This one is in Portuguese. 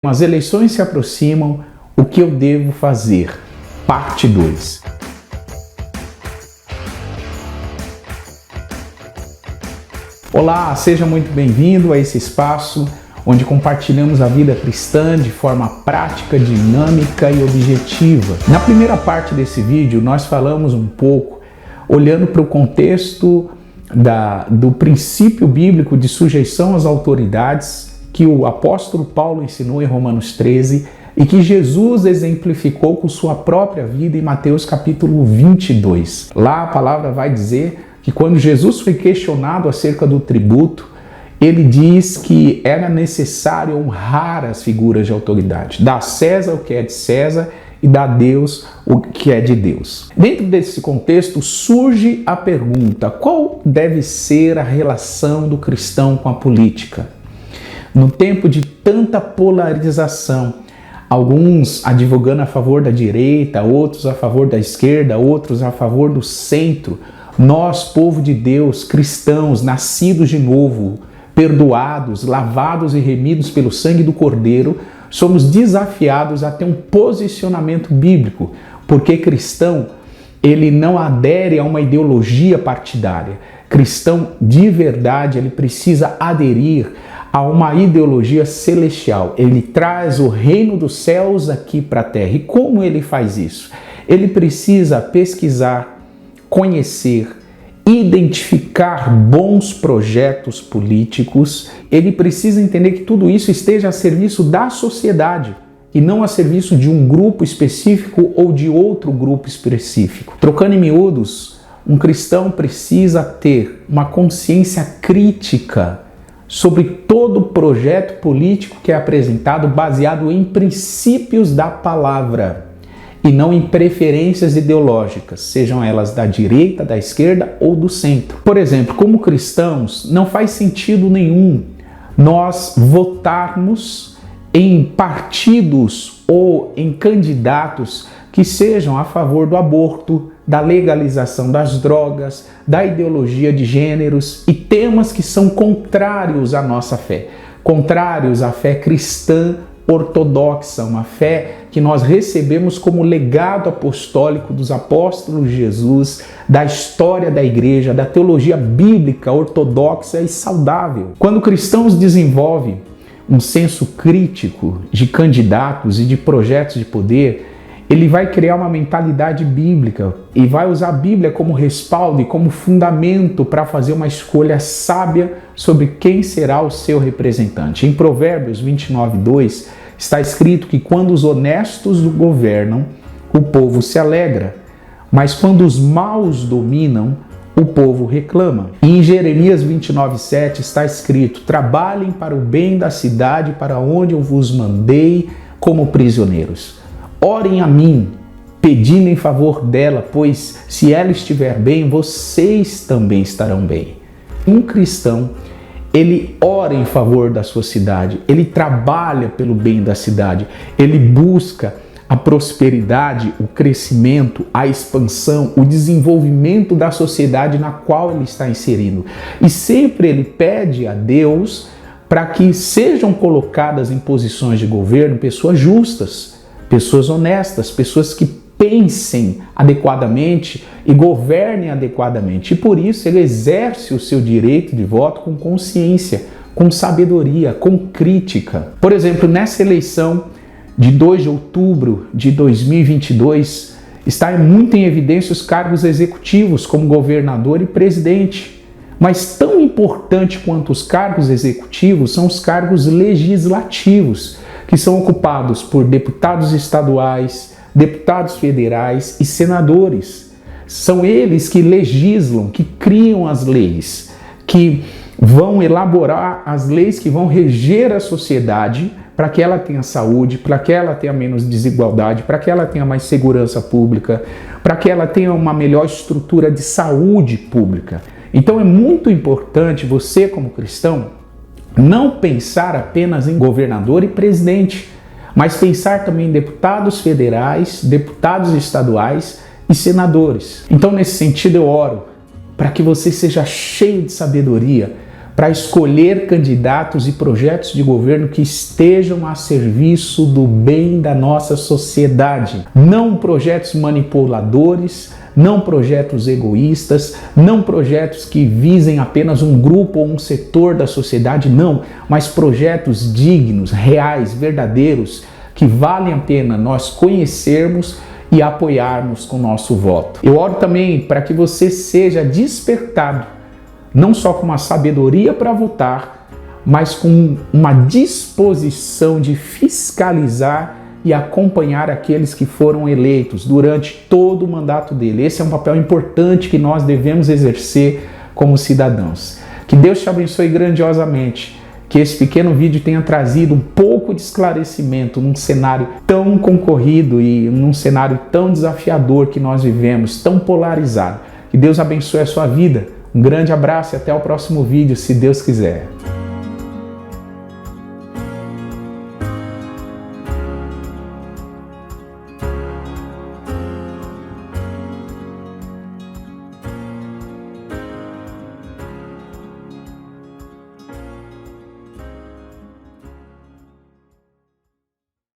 As eleições se aproximam, o que eu devo fazer? Parte 2. Olá, seja muito bem-vindo a esse espaço onde compartilhamos a vida cristã de forma prática, dinâmica e objetiva. Na primeira parte desse vídeo, nós falamos um pouco, olhando para o contexto do princípio bíblico de sujeição às autoridades, que o apóstolo Paulo ensinou em Romanos 13 e que Jesus exemplificou com sua própria vida em Mateus capítulo 22. Lá a palavra vai dizer que quando Jesus foi questionado acerca do tributo, ele diz que era necessário honrar as figuras de autoridade, dar a César o que é de César e dar a Deus o que é de Deus. Dentro desse contexto surge a pergunta: qual deve ser a relação do cristão com a política? No tempo de tanta polarização, alguns advogando a favor da direita, outros a favor da esquerda, outros a favor do centro, nós, povo de Deus, cristãos, nascidos de novo, perdoados, lavados e remidos pelo sangue do Cordeiro, somos desafiados a ter um posicionamento bíblico, porque cristão, ele não adere a uma ideologia partidária. Cristão de verdade, ele precisa aderir a uma ideologia celestial. Ele traz o reino dos céus aqui para a terra. E como ele faz isso? Ele precisa pesquisar, conhecer, identificar bons projetos políticos. Ele precisa entender que tudo isso esteja a serviço da sociedade e não a serviço de um grupo específico ou de outro grupo específico. Trocando em miúdos, um cristão precisa ter uma consciência crítica sobre todo projeto político que é apresentado baseado em princípios da palavra e não em preferências ideológicas, sejam elas da direita, da esquerda ou do centro. Por exemplo, como cristãos, não faz sentido nenhum nós votarmos em partidos ou em candidatos que sejam a favor do aborto, da legalização das drogas, da ideologia de gêneros e temas que são contrários à nossa fé, contrários à fé cristã ortodoxa, uma fé que nós recebemos como legado apostólico dos apóstolos de Jesus, da história da igreja, da teologia bíblica ortodoxa e saudável. Quando cristãos desenvolvem um senso crítico de candidatos e de projetos de poder, ele vai criar uma mentalidade bíblica e vai usar a Bíblia como respaldo e como fundamento para fazer uma escolha sábia sobre quem será o seu representante. Em Provérbios 29:2 está escrito que quando os honestos governam, o povo se alegra, mas quando os maus dominam, o povo reclama. E em Jeremias 29:7 está escrito: trabalhem para o bem da cidade para onde eu vos mandei como prisioneiros. Orem a mim, pedindo em favor dela, pois se ela estiver bem, vocês também estarão bem. Um cristão, ele ora em favor da sua cidade, ele trabalha pelo bem da cidade, ele busca a prosperidade, o crescimento, a expansão, o desenvolvimento da sociedade na qual ele está inserindo. E sempre ele pede a Deus para que sejam colocadas em posições de governo pessoas justas, pessoas honestas, pessoas que pensem adequadamente e governem adequadamente. E por isso ele exerce o seu direito de voto com consciência, com sabedoria, com crítica. Por exemplo, nessa eleição de 2 de outubro de 2022, está muito em evidência os cargos executivos como governador e presidente. Mas tão importante quanto os cargos executivos são os cargos legislativos, que são ocupados por deputados estaduais, deputados federais e senadores. São eles que legislam, que criam as leis, que vão elaborar as leis que vão reger a sociedade para que ela tenha saúde, para que ela tenha menos desigualdade, para que ela tenha mais segurança pública, para que ela tenha uma melhor estrutura de saúde pública. Então é muito importante você, como cristão, não pensar apenas em governador e presidente, mas pensar também em deputados federais, deputados estaduais e senadores. Então, nesse sentido, eu oro para que você seja cheio de sabedoria, para escolher candidatos e projetos de governo que estejam a serviço do bem da nossa sociedade. Não projetos manipuladores, não projetos egoístas, não projetos que visem apenas um grupo ou um setor da sociedade, não, mas projetos dignos, reais, verdadeiros, que valem a pena nós conhecermos e apoiarmos com o nosso voto. Eu oro também para que você seja despertado, não só com uma sabedoria para votar, mas com uma disposição de fiscalizar e acompanhar aqueles que foram eleitos durante todo o mandato dele. Esse é um papel importante que nós devemos exercer como cidadãos. Que Deus te abençoe grandiosamente. Que esse pequeno vídeo tenha trazido um pouco de esclarecimento num cenário tão concorrido e num cenário tão desafiador que nós vivemos, tão polarizado. Que Deus abençoe a sua vida. Um grande abraço e até o próximo vídeo, se Deus quiser.